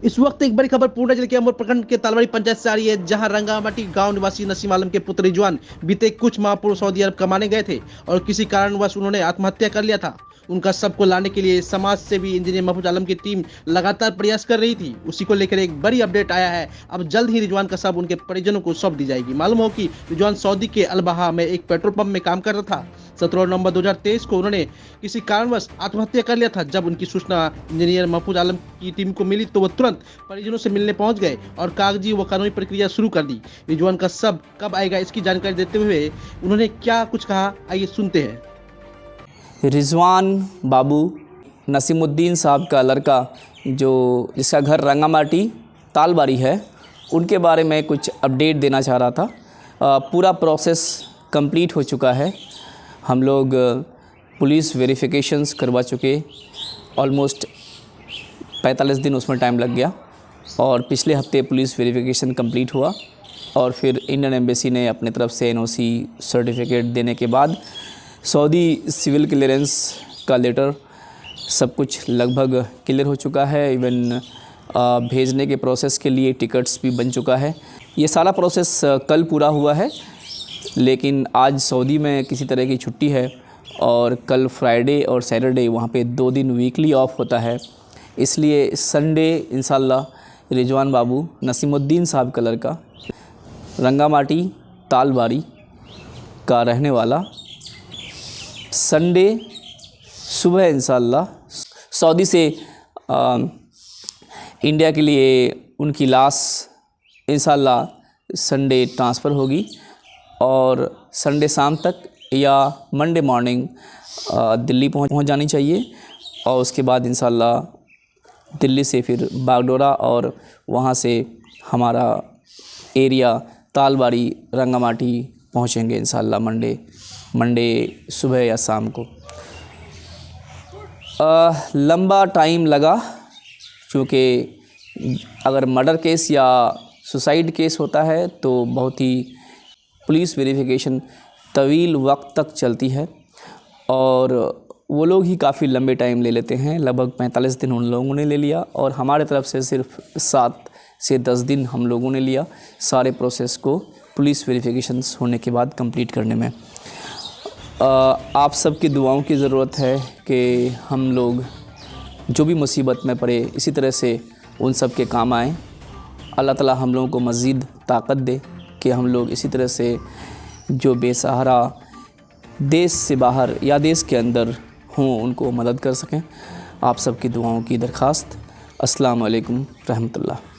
इस वक्त एक बड़ी खबर पूर्णिया जिले के अमर प्रखंड के तालवाड़ी पंचायत से आ रही है, जहां रंगामाटी गांव निवासी नसीम आलम के पुत्र रिजवान बीते कुछ माह पूर्व सऊदी अरब कमाने गए थे और किसी कारणवश उन्होंने आत्महत्या कर लिया था। उनका शव को लाने के लिए समाज सेवी इंजीनियर महफूज आलम की टीम लगातार प्रयास कर रही थी। उसी को लेकर एक बड़ी अपडेट आया है। अब जल्द ही रिजवान का शव उनके परिजनों को सौंप दी जाएगी। मालूम हो कि रिजवान सऊदी के अलबहा में एक पेट्रोल पंप में काम कर रहा था। 17 नवंबर 2023 को उन्होंने किसी कारणवश आत्महत्या कर लिया था। जब उनकी सूचना इंजीनियर महफूज आलम की टीम को मिली तो वो तुरंत परिजनों से मिलने पहुंच गए और कागजी व कानूनी प्रक्रिया शुरू कर दी। रिजवान का शव कब आएगा इसकी जानकारी देते हुए उन्होंने क्या कुछ कहा, आइए सुनते हैं। रिजवान बाबू नसीमुद्दीन साहब का लड़का जो जिसका घर रंगामाटी तालबाड़ी है, उनके बारे में कुछ अपडेट देना चाह रहा था। पूरा प्रोसेस कंप्लीट हो चुका है। हम लोग पुलिस वेरिफिकेशंस करवा चुके, ऑलमोस्ट 45 दिन उसमें टाइम लग गया और पिछले हफ्ते पुलिस वेरिफिकेशन कंप्लीट हुआ और फिर इंडियन एम्बेसी ने अपने तरफ से एनओसी सर्टिफिकेट देने के बाद सऊदी सिविल क्लियरेंस का लेटर सब कुछ लगभग क्लियर हो चुका है। इवन भेजने के प्रोसेस के लिए टिकट्स भी बन चुका है। ये सारा प्रोसेस कल पूरा हुआ है, लेकिन आज सऊदी में किसी तरह की छुट्टी है और कल फ्राइडे और सैटरडे वहाँ पे 2 दिन वीकली ऑफ होता है। इसलिए संडे इंशाल्लाह रिजवान बाबू नसीमुद्दीन साहब का लड़का रंगामाटी तालबाड़ी का रहने वाला संडे सुबह इंशाल्लाह सऊदी से इंडिया के लिए उनकी लाश इंशाल्लाह संडे ट्रांसफ़र होगी और संडे शाम तक या मंडे मॉर्निंग दिल्ली पहुंच जानी चाहिए और उसके बाद इंशाल्लाह दिल्ली से फिर बागडोरा और वहां से हमारा एरिया तालबाड़ी रंगामाटी पहुंचेंगे इंशाल्लाह मंडे सुबह या शाम को। लंबा टाइम लगा, क्योंकि अगर मर्डर केस या सुसाइड केस होता है तो बहुत ही पुलिस वेरिफिकेशन तवील वक्त तक चलती है और वो लोग ही काफ़ी लंबे टाइम ले लेते हैं। लगभग 45 दिन उन लोगों ने ले लिया और हमारे तरफ से सिर्फ 7 से 10 दिन हम लोगों ने लिया सारे प्रोसेस को पुलिस वेरिफिकेशंस होने के बाद कंप्लीट करने में। आप सबकी दुआओं की ज़रूरत है कि हम लोग जो भी मुसीबत में पड़े इसी तरह से उन सब के काम आएँ। अल्लाह ताला हम लोगों को मज़ीद ताकत दे कि हम लोग इसी तरह से जो बेसहारा देश से बाहर या देश के अंदर हों उनको मदद कर सकें। आप सबकी दुआओं की दरख्वास्त। अस्सलाम वालेकुम रहमतुल्लाह।